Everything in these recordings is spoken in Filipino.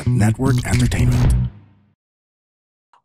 Network Entertainment.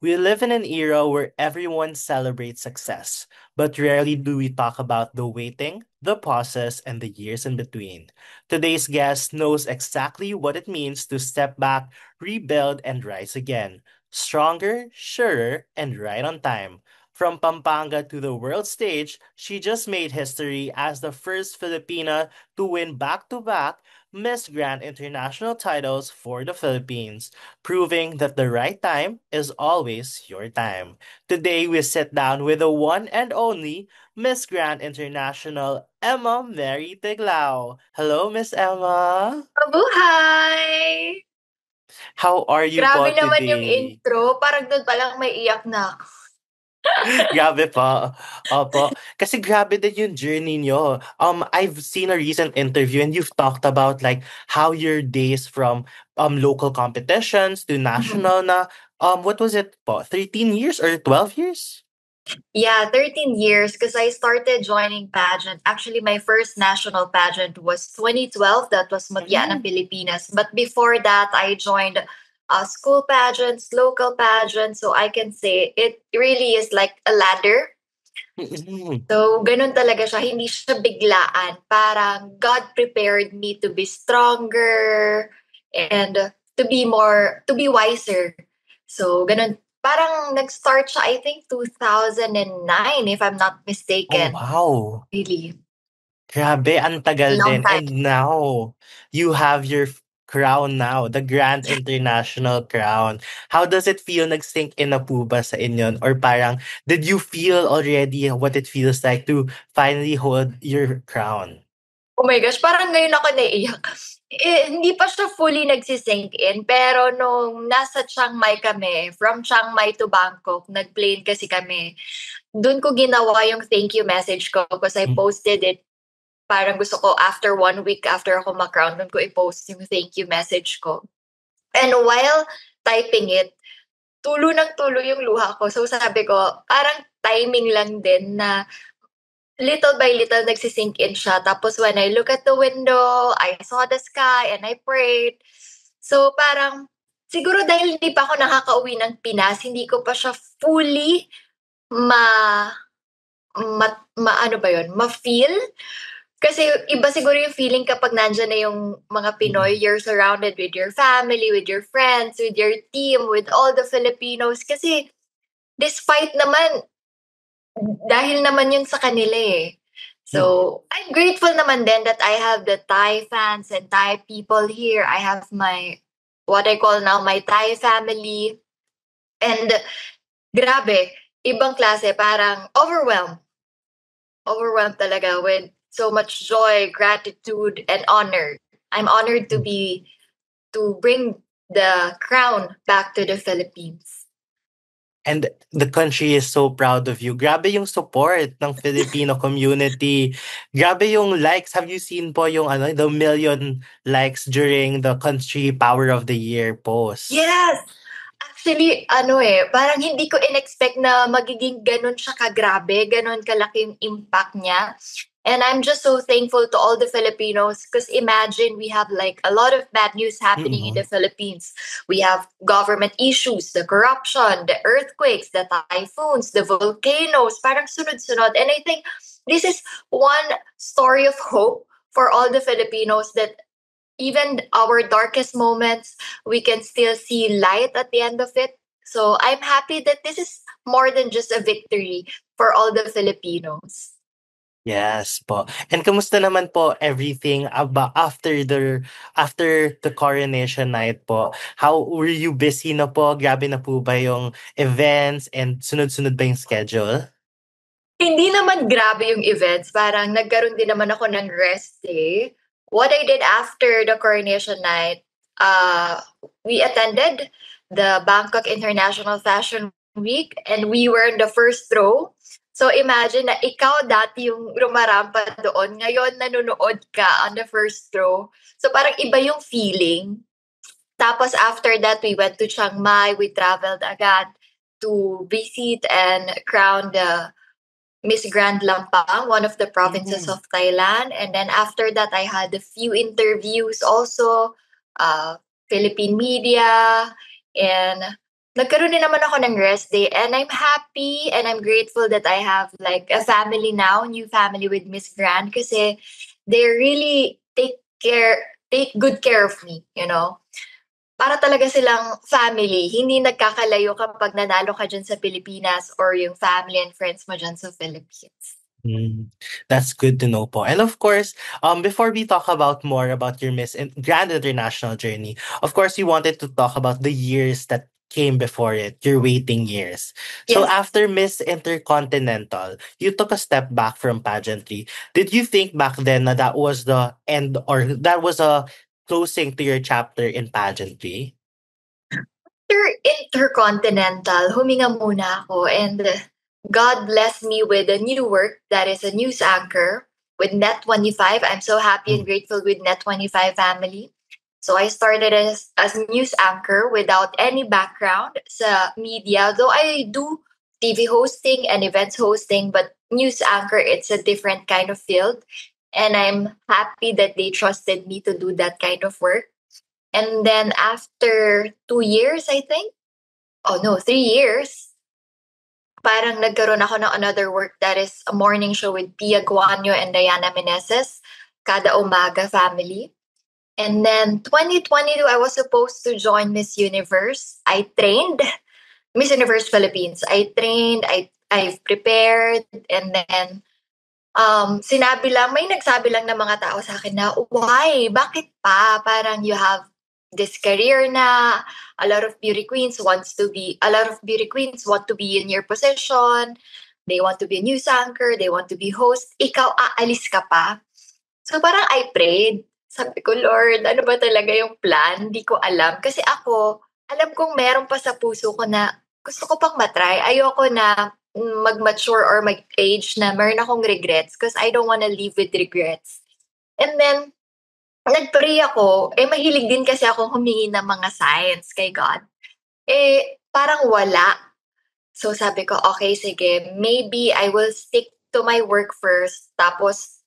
We live in an era where everyone celebrates success, but rarely do we talk about the waiting, the pauses, and the years in between. Today's guest knows exactly what it means to step back, rebuild, and rise again. Stronger, surer, and right on time. From Pampanga to the world stage, she just made history as the first Filipina to win back to back Miss Grand International titles for the Philippines, proving that the right time is always your time. Today, we sit down with the one and only Miss Grand International, Emma Mary Tiglao. Hello, Miss Emma. Mabuhay! How are you Grabe po naman yung today? intro. Parang doon palang may iyak na ako. Grabe po. Opo. Kasi grabe din yung journey nyo. I've seen a recent interview and you've talked about like how your days from local competitions to national na what was it po? 13 years or 12 years? Yeah, 13 years because I started joining pageant. Actually, my first national pageant was 2012. That was Mutya ng Mm. Pilipinas. But before that, I joined school pageants, local pageants. So I can say it really is like a ladder. Mm-mm. So, ganun talaga siya. Hindi siya biglaan. Parang God prepared me to be stronger and to be wiser. So, ganun. Parang nag-start siya, I think, 2009, if I'm not Oh, mistaken. wow. Really. Grabe, ang tagal Long din. time. And now, you have your crown now, the Grand International Crown. How does it feel? Nag-sink in na po ba sa inyo? Or parang, did you feel already what it feels like to finally hold your crown? Oh my gosh, parang ngayon ako naiiyak. Hindi pa siya fully nagsisink in, pero nung nasa Chiang Mai kami, from Chiang Mai to Bangkok, nag-plane kasi kami, doon ko ginawa yung thank you message ko because I Mm. posted it. Parang gusto ko after 1 week after ako ma-crown, doon ko i-post yung thank you message ko. And while typing it, tulo ng tulo yung luha ko. So sabi ko, parang timing lang din na little by little nagsisink in siya. Tapos when I look at the window, I saw the sky and I prayed. So parang, siguro dahil hindi pa ako nakakauwi ng Pinas, hindi ko pa siya fully ma, ano ba yun, ma-feel. Kasi iba siguro yung feeling kapag nandyan na yung mga Pinoy, Mm. you're surrounded with your family, with your friends, with your team, with all the Filipinos. Kasi despite naman, dahil naman yun sa kanila eh. Mm. So, I'm grateful naman din that I have the Thai fans and Thai people here. I have what I call now my Thai family. And grabe, ibang klase, parang overwhelmed. Overwhelmed talaga with so much joy, gratitude, and honor. I'm honored to bring the crown back to the Philippines. And the country is so proud of you. Grabe yung support ng Filipino community. Grabe yung likes. Have you seen po yung the million likes during the country Power of the Year post? Yes! Actually, parang hindi ko in-expect na magiging ganun siya kagrabe, ganun kalaki yung impact niya. And I'm just so thankful to all the Filipinos because imagine we have like a lot of bad news happening in Mm-mm. the Philippines. We have government issues, the corruption, the earthquakes, the typhoons, the volcanoes, parang sunod-sunod. And I think this is one story of hope for all the Filipinos that even our darkest moments, we can still see light at the end of it. So I'm happy that this is more than just a victory for all the Filipinos. Yes po. And kamusta naman po everything after the coronation night po? How were you busy na po? Grabe na po ba yung events and sunod-sunod ba yung schedule? Hindi naman grabe yung events. Parang nagkaroon din naman ako ng rest day. What I did after the coronation night, we attended the Bangkok International Fashion Week and we were in the first row. So imagine na ikaw dati yung rumarampa doon, ngayon nanonood ka on the first row. So parang iba yung feeling. Tapos after that, we went to Chiang Mai. We traveled agad to visit and crown the Miss Grand Lampang, one of the provinces Mm. of Thailand. And then after that, I had a few interviews also. Philippine media, and nagkaroon din naman ako ng rest day, and I'm happy and I'm grateful that I have like a family now, new family with Miss Grand, kasi they really take good care of me, Para talaga silang family, hindi nagkakalayo kapag nanalo ka dyan sa Pilipinas or yung family and friends mo dyan sa Philippines. That's good to know po. And of course, before we talk about more about your Grand International journey, of course, you wanted to talk about the years that came before it, your waiting years. So Yes. after Miss Intercontinental, you took a step back from pageantry. Did you think back then na that was the end or that was a closing to your chapter in pageantry? After Intercontinental, huminga muna ako, and God blessed me with a new work that is a news anchor with Net25. I'm so happy and grateful with Net25 family. So I started as news anchor without any background sa media, though I do TV hosting and events hosting, but news anchor, it's a different kind of field. And I'm happy that they trusted me to do that kind of work. And then after 2 years, I think, 3 years, parang nagkaroon ako ng another work that is a morning show with Pia Guanyo and Diana Meneses, Kada Umaga Family. And then 2022, I was supposed to join Miss Universe. I trained Miss Universe Philippines. I trained, I've prepared, and then may nagsabi lang ng mga tao sa akin na, why? Bakit pa? Parang you have this career na, a lot of beauty queens want to be in your position. They want to be a news anchor. They want to be host. Ikaw, aalis ka pa? So parang I prayed. Sabi ko, Lord, ano ba talaga yung plan? Hindi ko alam. Kasi ako, alam kong meron pa sa puso ko na gusto ko pang matry. Ayoko na mag-mature or mag-age na meron akong regrets because I don't wanna live with regrets. And then, nag-pray ako. Mahilig din kasi akong humingi ng mga signs kay God. Parang wala. So sabi ko, okay, sige, maybe I will stick to my work first. Tapos,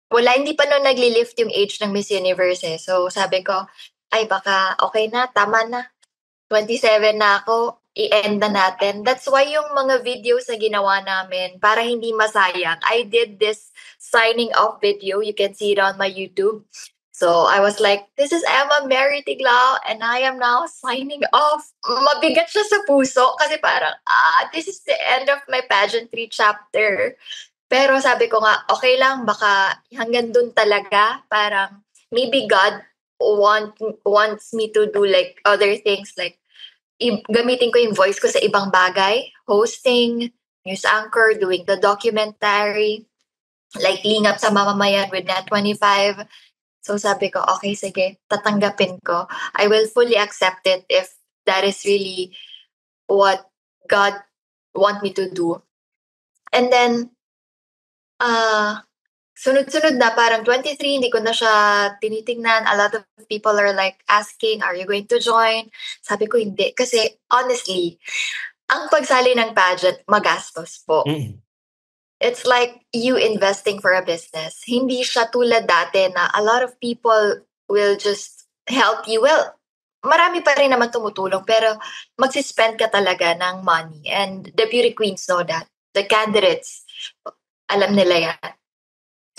hindi pa nun nagli-lift yung age ng Miss Universe eh. So sabi ko, ay baka okay na, tama na. 27 na ako, i-end na natin. That's why yung mga videos na ginawa namin, para hindi masayang, I did this signing off video. You can see it on my YouTube. So I was like, this is Emma Mary Tiglao and I am now signing off. Mabigat siya sa puso kasi parang, this is the end of my pageantry chapter. Pero sabi ko nga, okay lang, baka hanggang dun talaga, parang maybe God wants me to do like other things, like gamitin ko yung voice ko sa ibang bagay, hosting, news anchor, doing the documentary, like Lingap sa Mamamayan with Net25. So sabi ko, okay, sige, tatanggapin ko. I will fully accept it if that is really what God want me to do. And then, sunod-sunod na, parang 23, hindi ko na siya tinitingnan. A lot of people are like asking, are you going to join? Sabi ko, hindi. Kasi honestly, ang pagsali ng pageant, magastos po. It's like you investing for a business. Hindi siya tulad dati na a lot of people will just help you. Well, marami pa rin naman tumutulong, pero magsispend ka talaga ng money. And the beauty queens know that. The candidates, alam nila yan.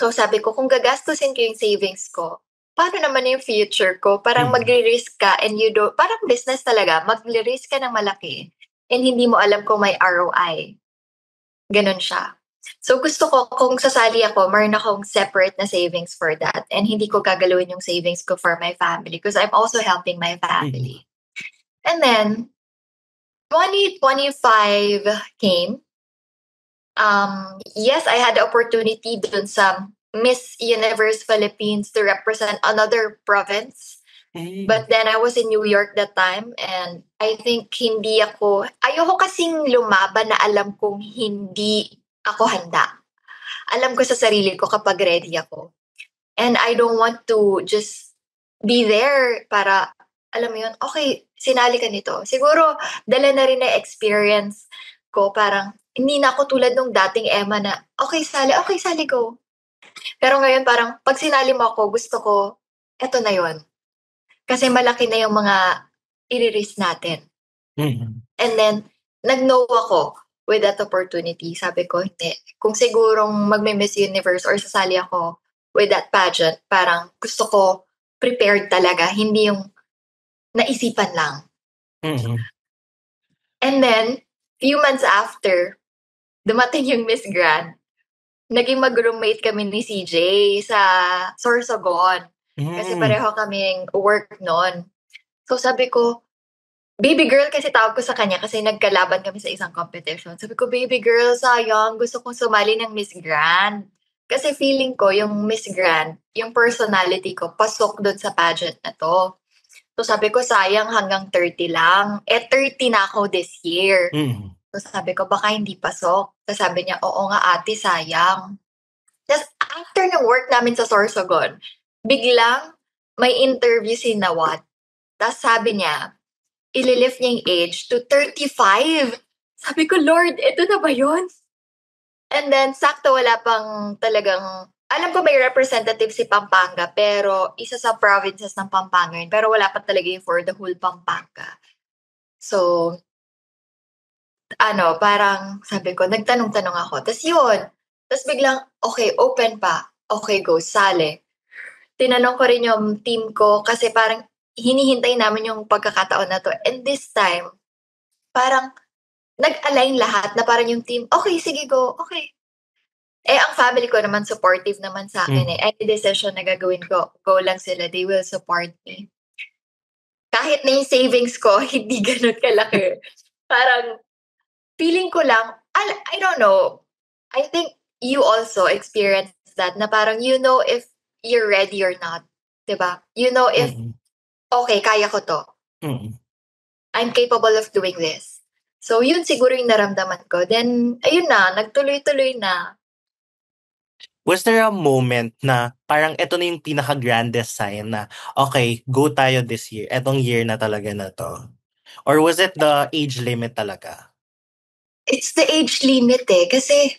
So sabi ko, kung gagastusin ko yung savings ko, paano naman yung future ko? Parang magre-risk ka and parang business talaga, magre-risk ka ng malaki and hindi mo alam kung may ROI. Ganon siya. So gusto ko, kung sasali ako, meron akong separate na savings for that and hindi ko gagalawin yung savings ko for my family because I'm also helping my family. And then, 2025 came. Yes, I had the opportunity dun sa Miss Universe Philippines to represent another province. But then I was in New York that time and I think ayoko kasing lumaban na alam kong hindi ako handa. Alam ko sa sarili ko kapag ready ako. And I don't want to just be there para, alam mo yun, okay, sinali ka nito. Siguro, dala na rin na experience ko, parang, hindi na ako tulad nung dating Emma na, okay, sali, go. Pero ngayon parang, pag sinali mo ako, gusto ko, eto na yon. Kasi malaki na yung mga i-risk natin. And then, nag-no ako with that opportunity. Sabi ko, hindi. Kung sigurong magme-Miss Universe or sasali ako with that pageant, parang gusto ko prepared talaga. Hindi yung naisipan lang. And then, few months after, dumating yung Miss Grand. Naging mag-roommate kami ni CJ sa Sorsogon. Kasi pareho kaming work noon. So sabi ko, baby girl kasi tawag ko sa kanya kasi nagkalaban kami sa isang competition. Sabi ko, baby girl, sayang, gusto kong sumali ng Miss Grand. Kasi feeling ko, yung Miss Grand, yung personality ko, pasok doon sa pageant na to. So sabi ko, sayang hanggang 30 lang. 30 na ako this year. So sabi ko, baka hindi pasok. So sabi niya, oo nga ate, sayang. Tapos after ng work namin sa Sorsogon, biglang may interview si Nawat. Tapos sabi niya, ililift niya yung age to 35. Sabi ko, Lord, ito na ba yun? And then, sakto wala pang talagang, alam ko may representative si Pampanga, pero isa sa provinces ng Pampanga yun. Pero wala pa talaga yung for the whole Pampanga. So, parang sabi ko, nagtanong-tanong ako. Tapos yun. Tapos biglang, okay, open pa. Okay, go, sali. Tinanong ko rin yung team ko kasi parang hinihintay namin yung pagkakataon na to. And this time, parang nag-align lahat na parang yung team, okay, sige, go, okay. Ang family ko naman, supportive naman sa akin eh. Any decision na gagawin ko, go lang sila, they will support me. Kahit na yung savings ko, hindi ganun kalaki. Parang, feeling ko lang, I don't know, I think you also experienced that na parang you know if you're ready or not. Diba? You know if, okay, kaya ko to. I'm capable of doing this. So, yun siguro yung naramdaman ko. Then, ayun na, nagtuloy-tuloy na. Was there a moment na parang ito na yung pinaka-grandest sign na, okay, go tayo this year. Etong year na talaga na to. Or was it the age limit talaga? It's the age limit eh. Kasi,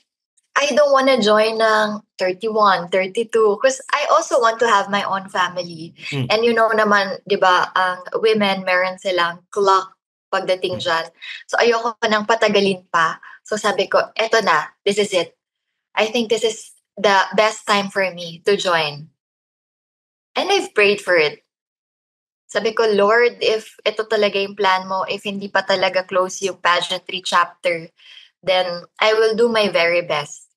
I don't want to join ng 31, 32. Because I also want to have my own family. And you know naman, di ba, ang women, meron silang clock pagdating dyan. So, ayoko nang patagalin pa. So, sabi ko, eto na, this is it. I think this is the best time for me to join. And I've prayed for it. Sabi ko, Lord, if ito talaga yung plan mo, if hindi pa talaga close yung pageantry chapter, then I will do my very best.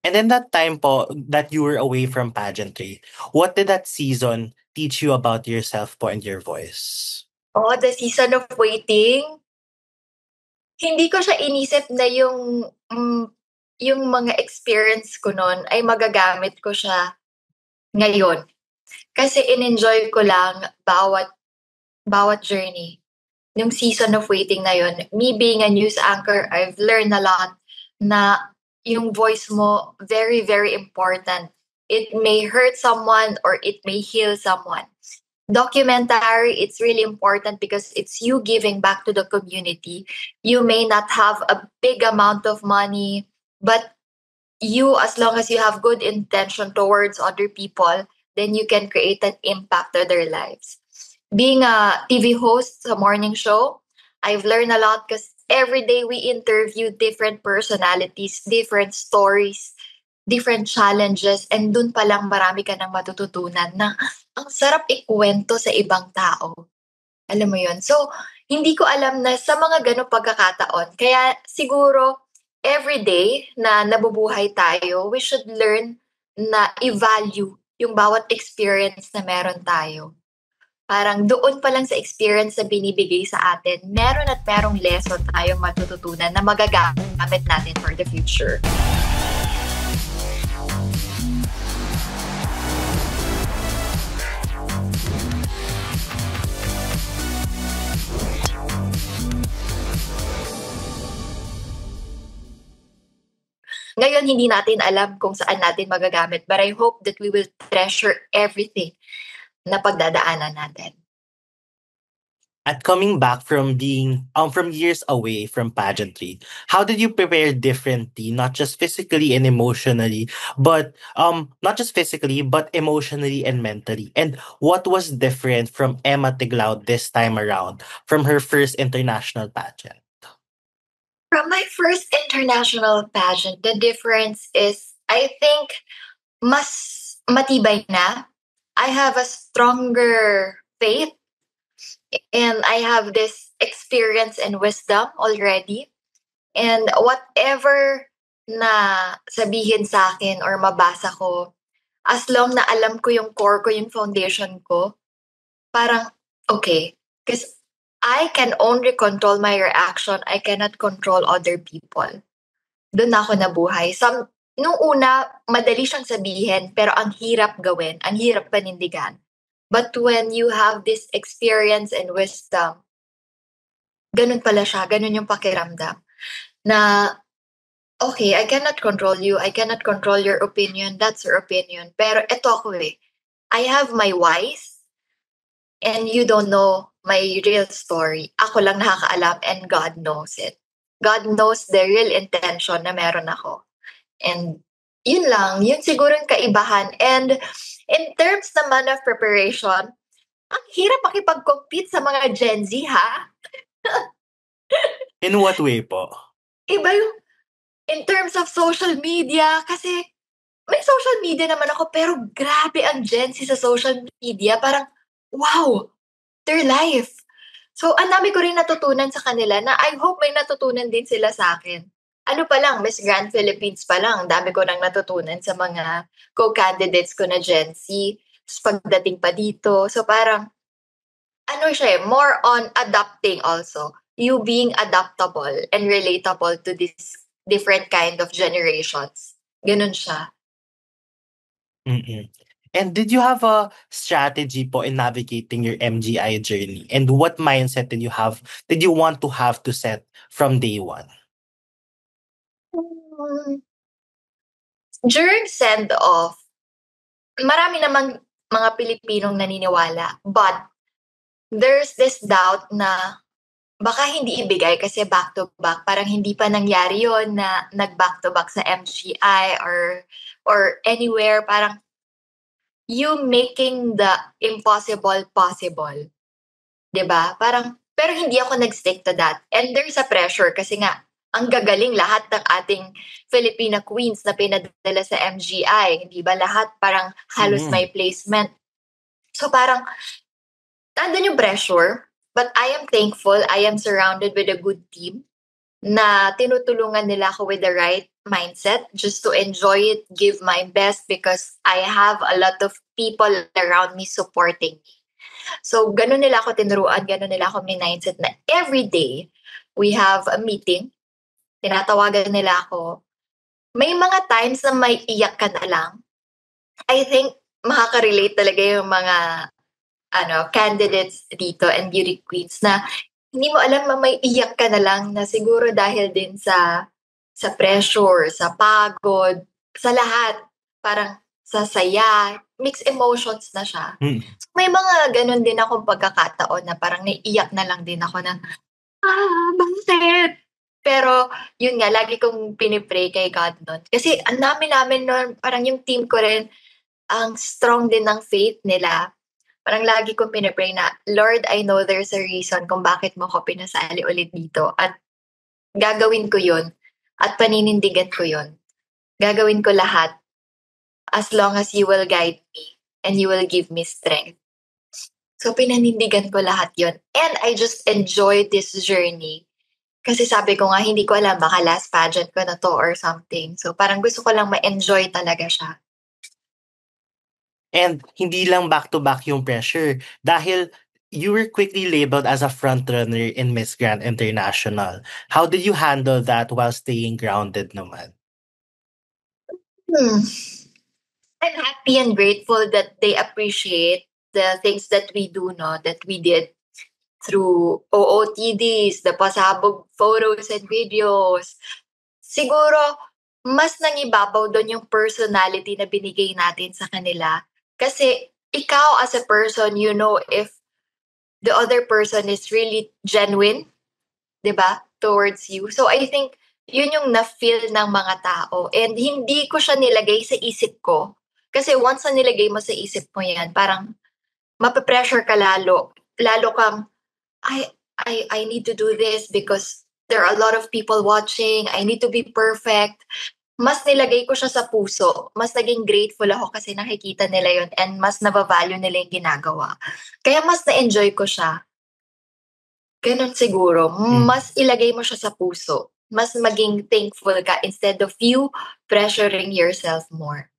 And then that time po that you were away from pageantry, what did that season teach you about yourself po and your voice? Oh, the season of waiting. Hindi ko siya inisip na yung mga experience ko noon ay magagamit ko siya ngayon. Kasi in-enjoy ko lang bawat journey. Yung season of waiting na yun, me being a news anchor, I've learned a lot na yung voice mo, very, very important. It may hurt someone or it may heal someone. Documentary, it's really important because it's you giving back to the community. You may not have a big amount of money, but you, as long as you have good intention towards other people, then you can create an impact to their lives. Being a TV host sa morning show, I've learned a lot because every day we interview different personalities, different stories, different challenges, and dun pa lang marami ka nang matututunan na ang sarap ikwento sa ibang tao. Alam mo yun? So, hindi ko alam na sa mga ganong pagkakataon. Kaya siguro, every day na nabubuhay tayo, we should learn na i-value yung bawat experience na meron tayo. Parang doon pa lang sa experience na binibigay sa atin, meron at merong lesson tayong matututunan na magagamit natin for the future. Ngayon, hindi natin alam kung saan natin magagamit, but I hope that we will treasure everything na pagdadaanan natin. At coming back from being from years away from pageantry, how did you prepare differently, not just physically and emotionally, but not just physically, but emotionally and mentally? And what was different from Emma Tiglao this time around from her first international pageant? From my first international pageant, the difference is, I think, mas matibay na. I have a stronger faith and I have this experience and wisdom already. And whatever na sabihin sa akin or mabasa ko, as long na alam ko yung core ko, yung foundation ko, parang okay. Because I can only control my reaction. I cannot control other people. Doon ako nabuhay. Nung una, madali siyang sabihin, pero ang hirap gawin, ang hirap panindigan. But when you have this experience and wisdom, ganun pala siya, ganun yung pakiramdam. Na, okay, I cannot control you, I cannot control your opinion, that's your opinion. Pero eto ako I have my whys, and you don't know my real story. Ako lang nakakaalam, and God knows it. God knows the real intention na meron ako. And yun lang, yun siguro yung kaibahan. And in terms naman of preparation, ang hirap makipag-compete sa mga Gen Z, ha? In what way po? Iba yung in terms of social media, kasi may social media naman ako, pero grabe ang Gen Z sa social media. Parang, wow, their life. So, ang dami ko rin natutunan sa kanila na I hope may natutunan din sila sa akin. Ano pa lang, Miss Grand Philippines pa lang, ang dami ko nang natutunan sa mga co-candidates ko na Gen Z. Pagdating pa dito. So, parang, ano siya more on adapting also. You being adaptable and relatable to this different kind of generations. Ganun siya. Mm-mm. And did you have a strategy po in navigating your MGI journey? And what mindset did you want to have to set from day one? During send-off, marami namang mga Pilipinong naniniwala. But there's this doubt na baka hindi ibigay kasi back-to-back. Parang hindi pa nangyari yon na nag-back-to-back sa MGI or anywhere. Parang you making the impossible possible. 'Di ba? Parang, pero hindi ako nag-stick to that. And there's a pressure kasi nga, ang gagaling lahat ng ating Filipina queens na pinadala sa MGI. Hindi ba lahat parang halos may placement. So parang, nandun yung pressure. But I am thankful. I am surrounded with a good team na tinutulungan nila ako with the right mindset just to enjoy it, give my best because I have a lot of people around me supporting me. So, ganun nila ako tinuruan, ganun nila ako may mindset na every day we have a meeting, tinatawagan nila ako. May mga times na may iyak ka na lang. I think makaka-relate talaga yung mga candidates dito and beauty queens na hindi mo alam na may iyak ka na lang na siguro dahil din sa pressure, sa pagod, sa lahat. Parang sa saya, mixed emotions na siya. So, may mga ganun din akong pagkakataon na parang naiiyak na lang din ako na, bakit? Pero, yun nga, lagi kong pinipray kay God nun. Kasi ang dami namin nun, parang yung team ko rin, ang strong din ng faith nila. Parang lagi kong pinipray na, Lord, I know there's a reason kung bakit mo ko pinasali ulit dito. At gagawin ko yun. At paninindigan ko yun. Gagawin ko lahat. As long as you will guide me. And you will give me strength. So, pinanindigan ko lahat yun. And I just enjoyed this journey. Kasi sabi ko nga, hindi ko alam, baka last pageant ko na to or something. So, parang gusto ko lang ma-enjoy talaga siya. And hindi lang back-to-back yung pressure dahil you were quickly labeled as a frontrunner in Miss Grand International. How did you handle that while staying grounded naman? I'm happy and grateful that they appreciate the things that we do, no, that we did through OOTDs, the pasabog photos and videos. Siguro, mas nangibabaw doon yung personality na binigay natin sa kanila. Kasi ikaw as a person, you know if the other person is really genuine, 'di ba, towards you. So I think yun yung na-feel ng mga tao, and hindi ko siya nilagay sa isip ko. Kasi once na nilagay mo sa isip mo yan, parang mape-pressure ka lalo. Lalo kang, I need to do this because there are a lot of people watching. I need to be perfect. Mas nilagay ko siya sa puso. Mas naging grateful ako kasi nakikita nila yun and mas nabavalue nila yung ginagawa. Kaya mas na-enjoy ko siya. Ganun siguro. Mas ilagay mo siya sa puso. Mas maging thankful ka instead of you pressuring yourself more.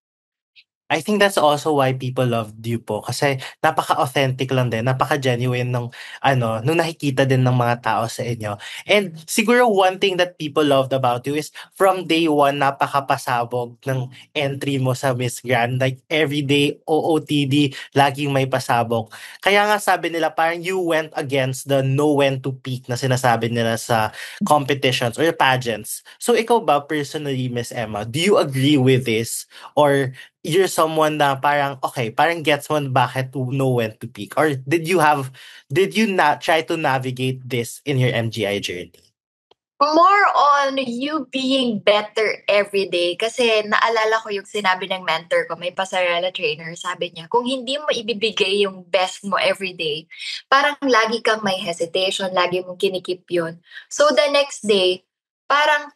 I think that's also why people loved you po kasi napaka-authentic lang din, napaka-genuine nung nung nakikita din ng mga tao sa inyo. And siguro one thing that people loved about you is from day one, napaka-pasabog ng entry mo sa Miss Grand. Like everyday OOTD, laging may pasabog. Kaya nga sabi nila parang you went against the know when to peak na sinasabi nila sa competitions or pageants. So ikaw ba personally, Miss Emma, do you agree with this? Or you're someone na parang, okay, parang gets mo bakit to know when to peak? Or did you not try to navigate this in your MGI journey? More on you being better every day. Kasi naalala ko yung sinabi ng mentor ko, may pasarela trainer, sabi niya, kung hindi mo ibibigay yung best mo every day, parang lagi kang may hesitation, lagi mong kinikip yun. So the next day, parang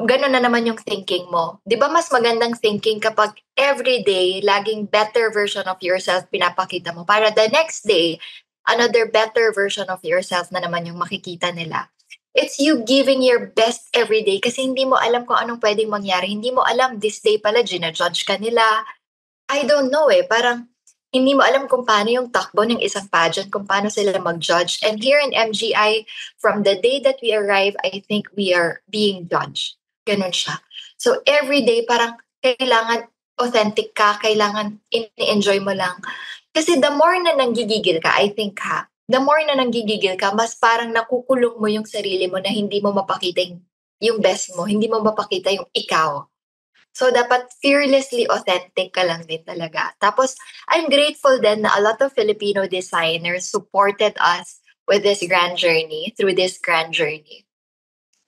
gano'n na naman yung thinking mo. Di ba mas magandang thinking kapag everyday, laging better version of yourself pinapakita mo. Para the next day, another better version of yourself na naman yung makikita nila. It's you giving your best every day kasi hindi mo alam kung anong pwedeng mangyari. Hindi mo alam this day pala, ginajudge ka nila. I don't know parang hindi mo alam kung paano yung takbo ng isang pageant, kung paano sila mag-judge. And here in MGI, from the day that we arrive, I think we are being judged. Ganun siya. So every day, parang kailangan authentic ka, kailangan ini-enjoy mo lang. Kasi the more na nanggigigil ka, I think the more na nanggigigil ka, mas parang nakukulong mo yung sarili mo na hindi mo mapakita yung best mo, hindi mo mapakita yung ikaw. So, dapat fearlessly authentic ka lang din talaga. Tapos, I'm grateful then na a lot of Filipino designers supported us with this grand journey, through this grand journey.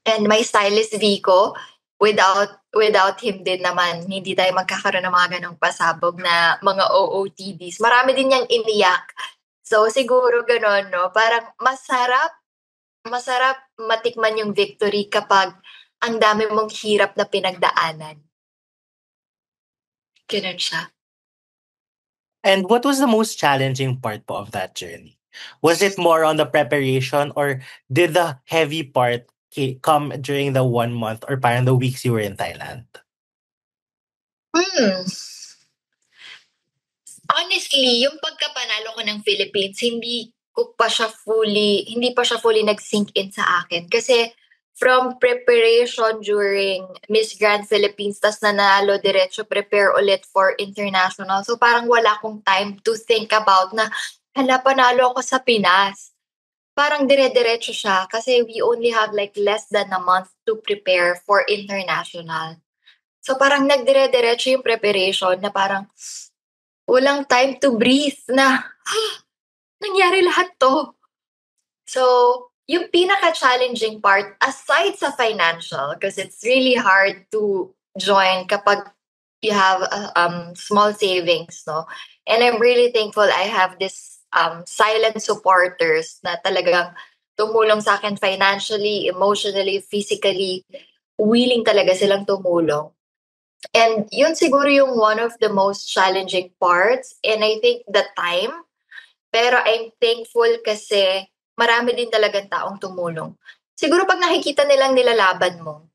And my stylist, Vico, without him din naman, hindi tayo magkakaroon ng mga ganong pasabog na mga OOTDs. Marami din niyang iniyak. So, siguro ganon, no? Parang masarap matikman yung victory kapag ang dami mong hirap na pinagdaanan. Ganun siya. And what was the most challenging part po of that journey? Was it more on the preparation or did the heavy part come during the 1 month or parang the weeks you were in Thailand? Honestly, yung pagkapanalo ko ng Philippines, hindi pa siya fully nag-sink in sa akin. Kasi from preparation during Miss Grand Philippines, tas nanalo, diretso prepare ulit for international. So parang wala akong time to think about na, panalo ako sa Pinas. Parang dire-diretso siya kasi we only have like less than a month to prepare for international. So parang nagdire-diretso yung preparation na parang walang time to breathe na nangyari lahat to. So, yung pinaka-challenging part, aside sa financial, because it's really hard to join kapag you have small savings, no? And I'm really thankful I have this silent supporters na talagang tumulong sa akin financially, emotionally, physically, willing talaga silang tumulong. And yun siguro yung one of the most challenging parts, and I think the time. Pero I'm thankful kasi marami din talagang taong tumulong. Siguro pag nakikita nilang nilalaban mo,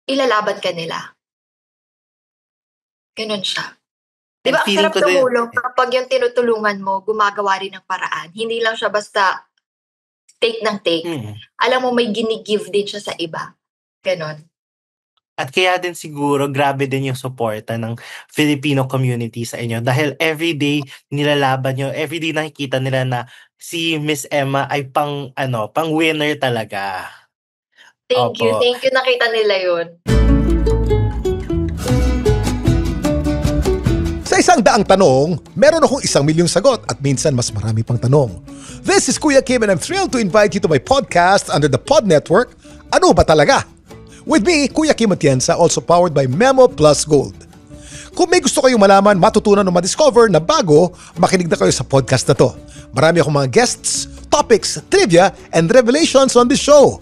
ilalaban ka nila. Ganun siya. Diba ang sarap tumulong kapag yung tinutulungan mo, gumagawa rin ng paraan. Hindi lang siya basta take ng take. Alam mo, may gini-give din siya sa iba. Ganon. At kaya din siguro, grabe din yung suporta ng Filipino community sa inyo. Dahil everyday nilalaban nyo, everyday nakikita nila na si Miss Emma ay pang winner talaga. Thank you. Nakita nila yun. Sa isang daang tanong, meron akong 1,000,000 sagot at minsan mas marami pang tanong. This is Kuya Kim and I'm thrilled to invite you to my podcast under the Pod Network, Ano Ba Talaga? With me, Kuya Kim Atienza, also powered by Memo Plus Gold. Kung may gusto kayong malaman, matutunan o madiscover na bago, makinig na kayo sa podcast na to. Marami akong mga guests, topics, trivia, and revelations on this show.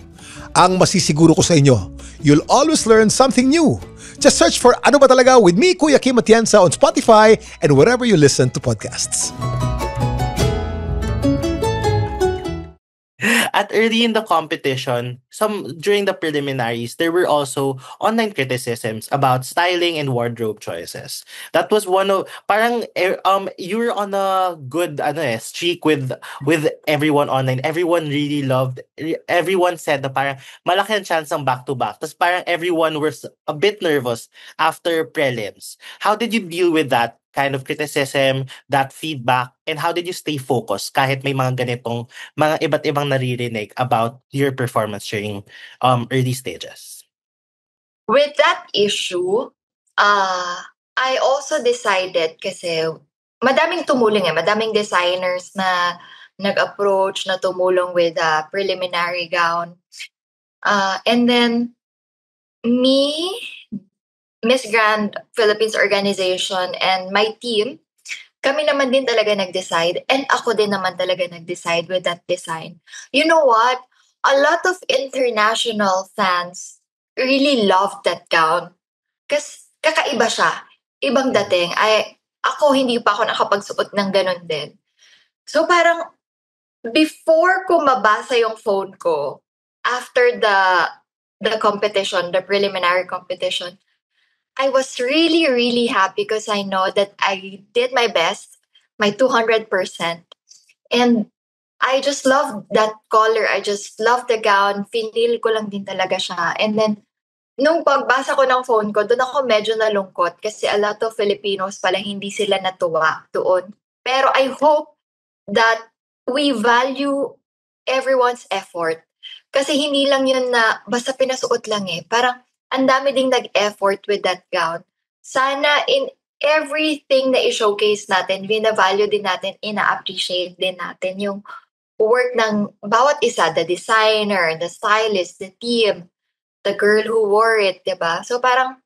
Ang masisiguro ko sa inyo, you'll always learn something new. Just search for Ano Ba Talaga with me, Kuya Kim Atienza on Spotify and wherever you listen to podcasts. At early in the competition, during the preliminaries, there were also online criticisms about styling and wardrobe choices. That was one of you were on a good streak with everyone online. Everyone really loved. Everyone said na parang malaki ang chance ng back to back. Tapos parang everyone was a bit nervous after prelims. How did you deal with that kind of criticism, that feedback, and how did you stay focused kahit may mga ganitong mga iba't ibang naririnig about your performance during early stages? With that issue, I also decided kasi madaming tumulong madaming designers na nag-approach na tumulong with a preliminary gown. And then me, Miss Grand Philippines Organization and my team, kami naman din talaga nag-decide and ako din naman talaga nag-decide with that design. You know what? A lot of international fans really loved that gown. Kasi kakaiba siya. Ibang dating. Ako hindi pa ako nakapagsuot ng ganun din. So parang before ko mabasa yung phone ko, after the competition, the preliminary competition, I was really, really happy because I know that I did my best, my 200%. And I just love that color. I just love the gown. Finil ko lang din talaga siya. And then, nung pagbasa ko ng phone ko, doon ako medyo nalungkot kasi a lot of Filipinos pala hindi sila natuwa doon. Pero I hope that we value everyone's effort. Kasi hindi lang yun na basta pinasuot lang Parang, ang dami ding nag-effort with that gown. Sana in everything na i-showcase natin, bina-value din natin, ina-appreciate din natin yung work ng bawat isa, the designer, the stylist, the team, the girl who wore it, diba? So parang,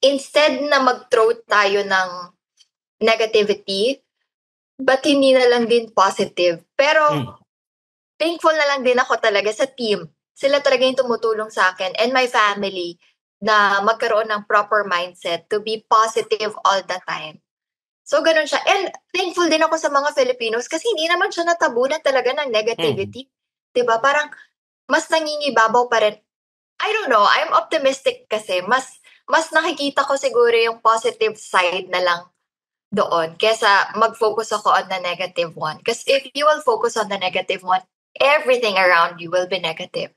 instead na mag-throw tayo ng negativity, but hindi na lang din positive. Pero, thankful na lang din ako talaga sa team. Sila talaga yung tumutulong sa akin and my family na magkaroon ng proper mindset to be positive all the time. So, ganun siya. And thankful din ako sa mga Filipinos kasi hindi naman siya natabunan talaga ng negativity. Diba? Parang mas nangingibabaw pa rin. I don't know. I'm optimistic kasi. Mas nakikita ko siguro yung positive side na lang doon kesa mag-focus ako on the negative one. Because if you will focus on the negative one, everything around you will be negative.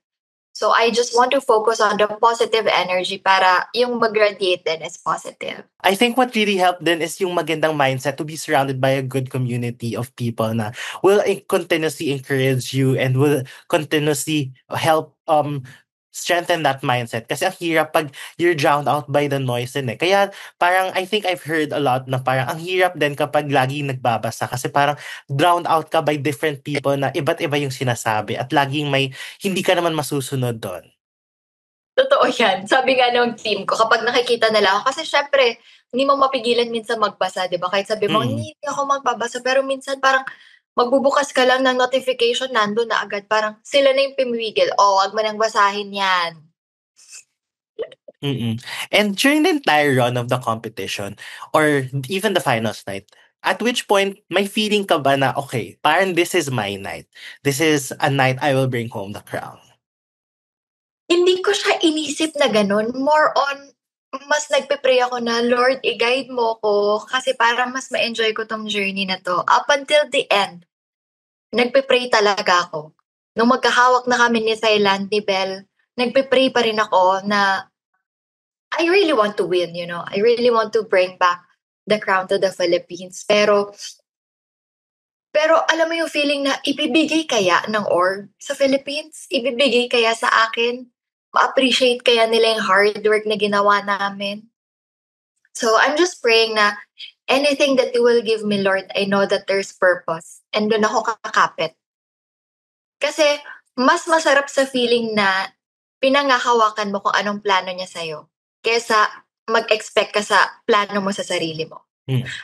So I just want to focus on the positive energy para yung mag-radiate din is positive. I think what really helped then is yung magandang mindset to be surrounded by a good community of people na will continuously encourage you and will continuously help strengthen that mindset. Kasi ang hirap pag you're drowned out by the noise din Kaya parang I think I've heard a lot na parang ang hirap din kapag laging nagbabasa kasi parang drowned out ka by different people na iba't iba yung sinasabi at laging may hindi ka naman masusunod doon. Totoo yan. Sabi nga ng team ko, kapag nakikita nila ako, kasi syempre, hindi mo mapigilan minsan magbasa, di ba? Kahit sabi mo, hindi ako magbabasa. Pero minsan parang magbubukas ka lang ng notification, nandun na agad. Parang sila na yung pimigil. Wag mo nang basahin yan. And during the entire run of the competition, or even the finals night, at which point, may feeling ka ba na, okay, parang this is my night. This is a night I will bring home the crown. Hindi ko siya inisip na ganun. More on, mas nagpe-pray ako na, Lord, i-guide mo ko kasi parang mas ma-enjoy ko tong journey na to. Up until the end, nagpe-pray talaga ako. Nung magkahawak na kami ni Thailand, ni Belle, nagpe-pray pa rin ako na I really want to win, I really want to bring back the crown to the Philippines. Pero alam mo yung feeling na ibibigay kaya ng org sa Philippines? Ibibigay kaya sa akin? Ma-appreciate kaya nila yung hard work na ginawa namin? So I'm just praying na anything that you will give me, Lord, I know that there's purpose. And doon ako kakapit. Kasi mas masarap sa feeling na pinangahawakan mo kung anong plano niya sa'yo kesa mag-expect ka sa plano mo sa sarili mo.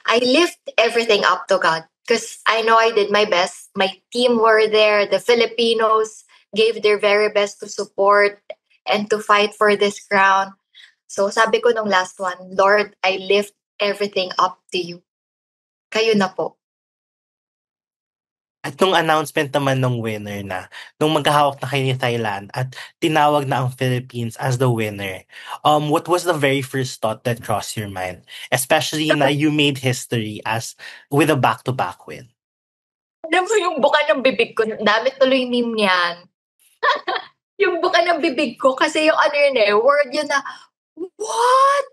I lift everything up to God because I know I did my best. My team were there. The Filipinos gave their very best to support and to fight for this crown. So sabi ko nung last one, Lord, I lift everything up to you. Kayo na po. At nung announcement naman nung winner na, nung magkahawak na kayo ni Thailand at tinawag na ang Philippines as the winner, what was the very first thought that crossed your mind? Especially na you made history as with a back-to-back win. Alam mo yung buka ng bibig ko, dami tuloy meme yan. Yung buka ng bibig ko, kasi yung ano yun word yun na, what?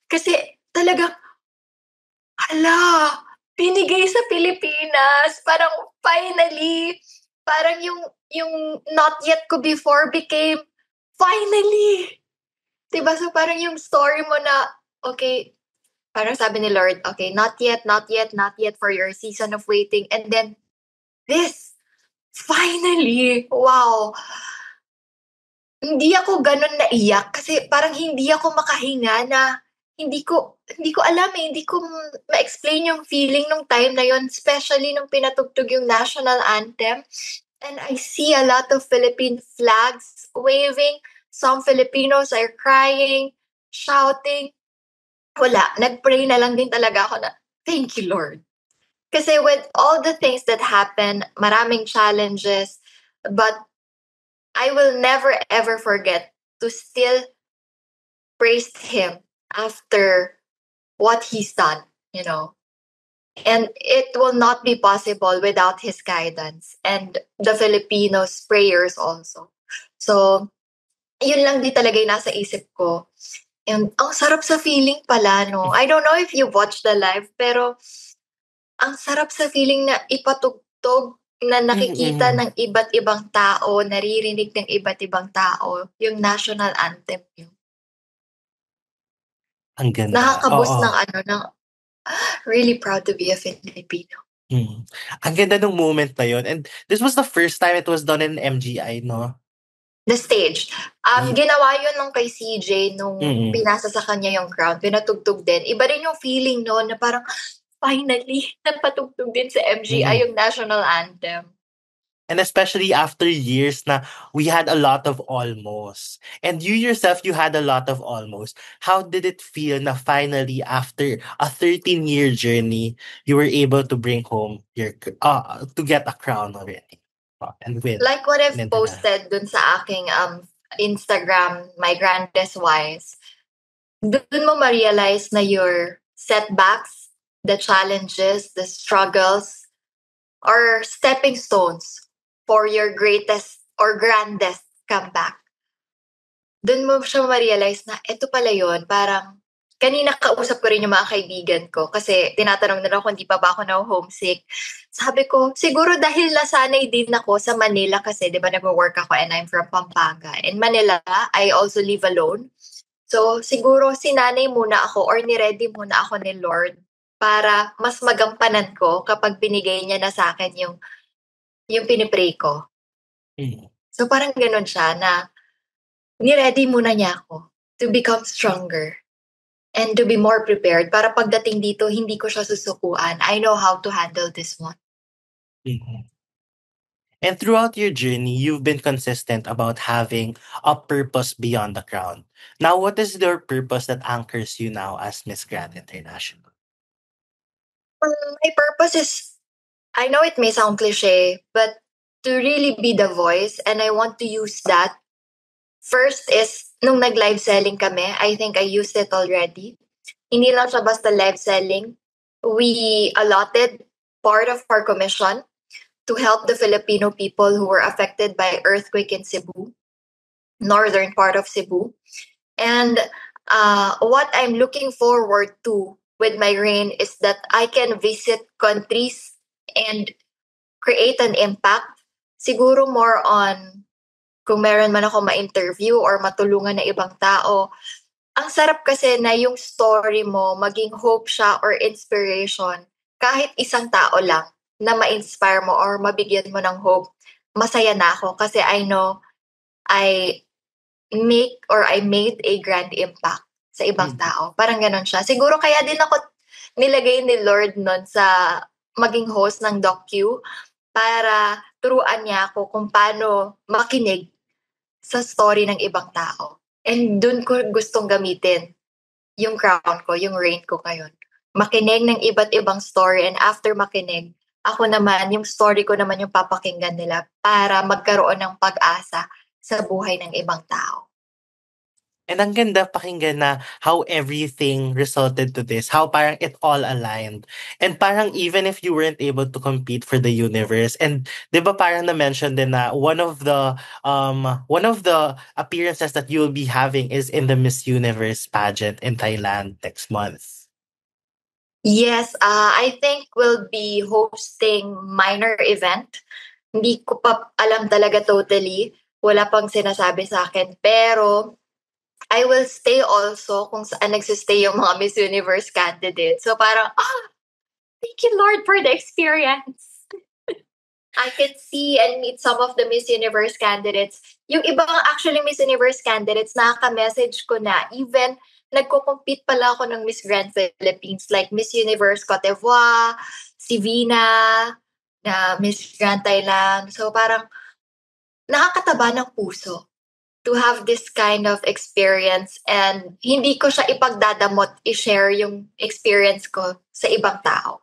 Kasi talagang, binigay sa Pilipinas. Parang finally, parang yung not yet ko before became finally. Diba? So parang yung story mo na, okay, parang sabi ni Lord, okay, not yet for your season of waiting. And then, this, finally, wow. Hindi ako ganun naiyak kasi parang hindi ako makahinga na hindi ko alam hindi ko ma-explain yung feeling nung time na yon, especially nung pinatugtog yung national anthem. And I see a lot of Philippine flags waving. Some Filipinos are crying, shouting. Wala, nag-pray na lang din talaga ako na, thank you, Lord. Kasi with all the things that happen, maraming challenges, but I will never ever forget to still praise Him after what He's done, you know. And it will not be possible without His guidance and the Filipinos' prayers also. So, yun lang di talaga yung nasa isip ko. And ang sarap sa feeling pala, no? I don't know if you watched the live, pero ang sarap sa feeling na ipatugtog na nakikita ng iba't ibang tao, naririnig ng iba't ibang tao, yung national anthem yun. Ang ganda. Nakakaboost ng really proud to be a Filipino. Ang ganda ng moment na yun. And this was the first time it was done in MGI, no? The stage. Ginawa yun nung kay CJ nung pinasa sa kanya yung crown. Pinatugtog din. Iba rin yung feeling no na parang finally napatugtog din sa MGI yung national anthem. And especially after years na we had a lot of almost. And you yourself, you had a lot of almost. How did it feel na finally after a 13-year journey, you were able to bring home your to get a crown already? And win. Like what I've posted dun sa aking Instagram, My Grandest Wise, dun mo ma-realize na your setbacks, the challenges, the struggles, are stepping stones for your greatest or grandest comeback. Dun mo siya ma-realize na ito pala yun, parang kanina kausap ko rin yung mga kaibigan ko kasi tinatanong nila kung di pa ba ako na-homesick. Sabi ko, siguro dahil nasanay din ako sa Manila kasi di ba nag-work ako and I'm from Pampanga. In Manila, I also live alone. So siguro sinanay muna ako or niready muna ako ni Lord para mas magampanan ko kapag binigay niya na sa akin yung pinipray ko. So parang ganun siya na niready muna niya ako to become stronger. And to be more prepared para pagdating dito, hindi ko siya susukuan. I know how to handle this one. And throughout your journey, you've been consistent about having a purpose beyond the crown. Now, what is your purpose that anchors you now as Miss Grand International? My purpose is, I know it may sound cliche, but to really be the voice, and I want to use that. First is, nung nag-live selling kami, I think I used it already. Hindi lang siya basta live selling. We allotted part of our commission to help the Filipino people who were affected by earthquake in Cebu, northern part of Cebu. And what I'm looking forward to with my reign is that I can visit countries and create an impact. Siguro more on kung meron man ako ma-interview or matulungan na ibang tao, ang sarap kasi na yung story mo, maging hope siya or inspiration, kahit isang tao lang na ma-inspire mo or mabigyan mo ng hope, masaya na ako kasi I know I I made a grand impact sa ibang tao. Parang ganon siya. Siguro kaya din ako nilagay ni Lord nun sa maging host ng docu para turuan niya ako kung paano makinig sa story ng ibang tao. And dun ko gustong gamitin yung crown ko, yung reign ko ngayon. Makinig ng iba't ibang story and after makinig, ako naman, yung story ko naman yung papakinggan nila para magkaroon ng pag-asa sa buhay ng ibang tao. And ang ganda pakinggan na how everything resulted to this, how parang it all aligned. And parang even if you weren't able to compete for the universe, and 'di ba parang na-mention din na one of the appearances that you'll be having is in the Miss Universe pageant in Thailand next month. Yes, I think we'll be hosting minor event. Hindi ko pa alam talaga totally. Wala pang sinasabi sa akin. Pero I will stay also kung saan nagsistay yung mga Miss Universe candidates. So parang, thank you Lord for the experience. I can see and meet some of the Miss Universe candidates. Yung ibang actually Miss Universe candidates, nakaka-message ko na even nagko-compete pala ako ng Miss Grand Philippines like Miss Universe Cote d'Ivoire, si Vina, na Miss Grand Thailand. So parang nakakataba ng puso to have this kind of experience and hindi ko siya ipagdadamot i-share yung experience ko sa ibang tao.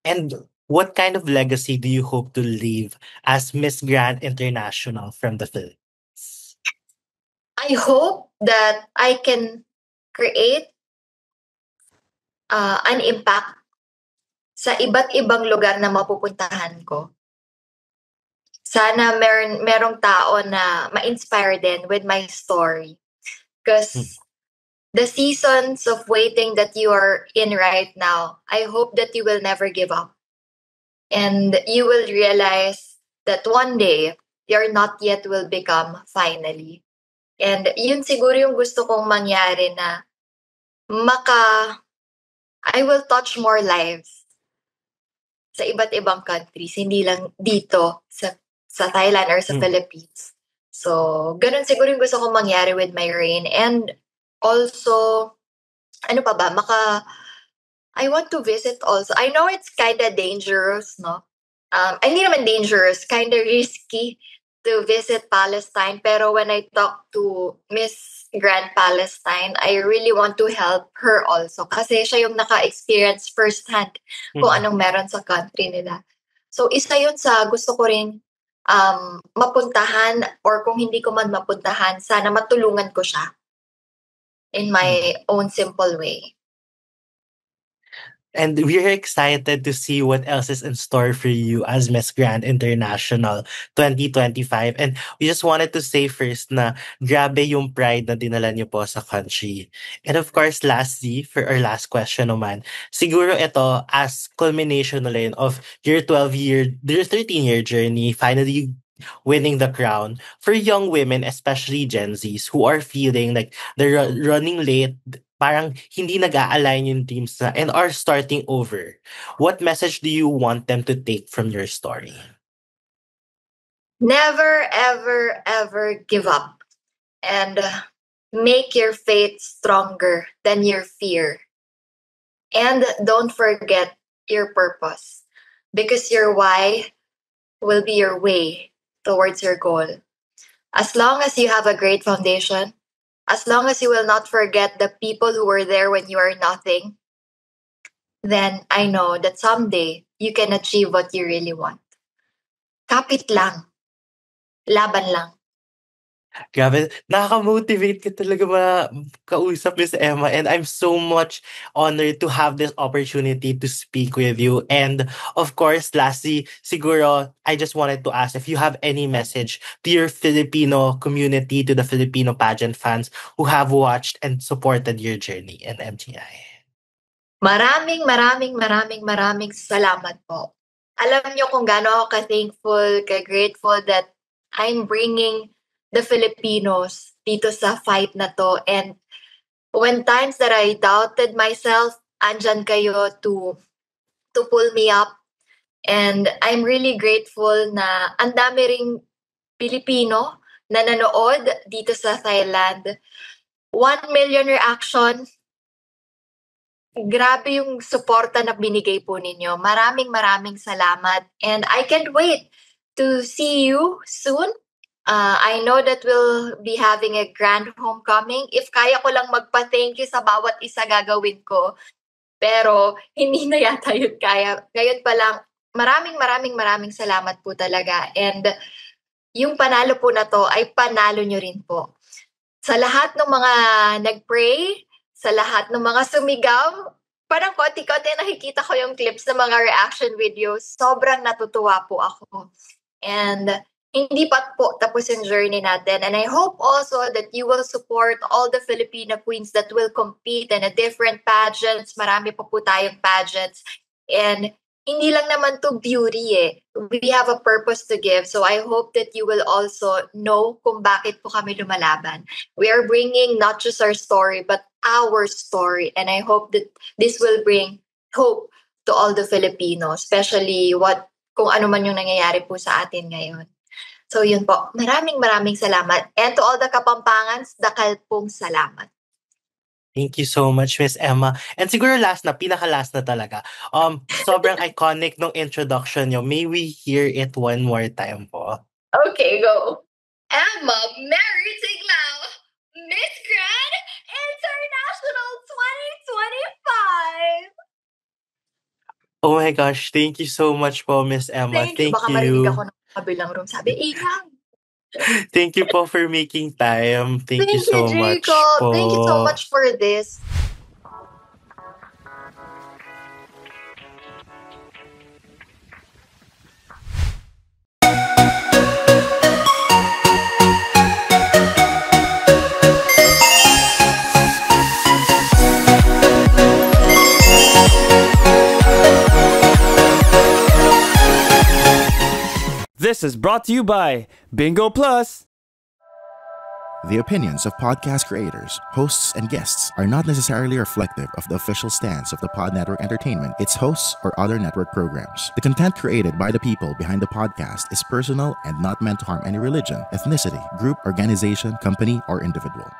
And what kind of legacy do you hope to leave as Miss Grand International from the Philippines? I hope that I can create an impact sa iba't ibang lugar na mapupuntahan ko. Sana merong tao na ma-inspire din with my story. Because the seasons of waiting that you are in right now, I hope that you will never give up. And you will realize that one day, you're not yet will become finally. And yun siguro yung gusto kong mangyari na I will touch more lives sa iba't ibang countries, hindi lang dito sa Thailand or sa Philippines. So, ganun siguro yung gusto kong mangyari with my reign. And also, ano pa ba, I want to visit also. I know it's kind of dangerous, no? Hindi naman dangerous, kind of risky to visit Palestine. Pero when I talk to Miss Grand Palestine, I really want to help her also. Kasi siya yung naka-experience firsthand kung anong meron sa country nila. So, isa yun sa gusto ko rin mapuntahan or kung hindi ko man mapuntahan, sana matulungan ko siya in my own simple way. And we're excited to see what else is in store for you as Miss Grand International 2025. And we just wanted to say first na grabe yung pride na dinala niyo po sa country. And of course, lastly, for our last question naman, siguro ito as culmination na rin of your 13-year journey, finally winning the crown for young women, especially Gen Zs, who are feeling like they're running late, parang hindi nag-a-align yung teams na and are starting over. What message do you want them to take from your story? Never, ever, ever give up. And make your faith stronger than your fear. And don't forget your purpose. Because your why will be your way towards your goal. As long as you have a great foundation, as long as you will not forget the people who were there when you are nothing, then I know that someday you can achieve what you really want. Kapit lang. Laban lang. Grabe, nakaka-motivate ka talaga kausap, Miss Emma. And I'm so much honored to have this opportunity to speak with you. And of course, lastly, siguro, I just wanted to ask if you have any message to your Filipino community, to the Filipino pageant fans who have watched and supported your journey in MTI. Maraming salamat po. Alam niyo kung gaano ako ka-thankful, ka-grateful that I'm bringing the Filipinos dito sa fight na to. And when times that I doubted myself, andyan kayo to pull me up. And I'm really grateful na ang dami ring Pilipino na nanood dito sa Thailand. 1 million reaction. Grabe yung suporta na binigay po ninyo. Maraming salamat. And I can't wait to see you soon. I know that we'll be having a grand homecoming. If kaya ko lang magpa-thank you sa bawat isa gagawin ko. Pero hindi na yata yun kaya. Ngayon pa lang, maraming salamat po talaga. And yung panalo po na to ay panalo nyo rin po. Sa lahat ng mga nag-pray, sa lahat ng mga sumigaw, parang konti-konti nakikita ko yung clips ng mga reaction videos. Sobrang natutuwa po ako. And hindi pa po tapos yung journey natin. And I hope also that you will support all the Filipino queens that will compete in a different pageants. Marami pa po tayong pageants. And hindi lang naman to beauty eh. We have a purpose to give. So I hope that you will also know kung bakit po kami lumalaban. We are bringing not just our story, but our story. And I hope that this will bring hope to all the Filipinos, especially kung ano man yung nangyayari po sa atin ngayon. So yun po. Maraming salamat. And to all the Kapampangans, dakal pong salamat. Thank you so much, Miss Emma. And siguro pinaka-last na talaga. Sobrang iconic nung introduction nyo. May we hear it one more time po? Okay, go. Emma Mary Tiglao, Miss Grand International 2025. Oh my gosh, thank you so much po, Miss Emma. Thank you. Baka marinig ako ng kabilang room. Sabi, Inang. Thank you po for making time. Thank you so much po. Thank you so much for this. This is brought to you by Bingo Plus. The opinions of podcast creators, hosts, and guests are not necessarily reflective of the official stance of the Pod Network Entertainment, its hosts, or other network programs. The content created by the people behind the podcast is personal and not meant to harm any religion, ethnicity, group, organization, company, or individual.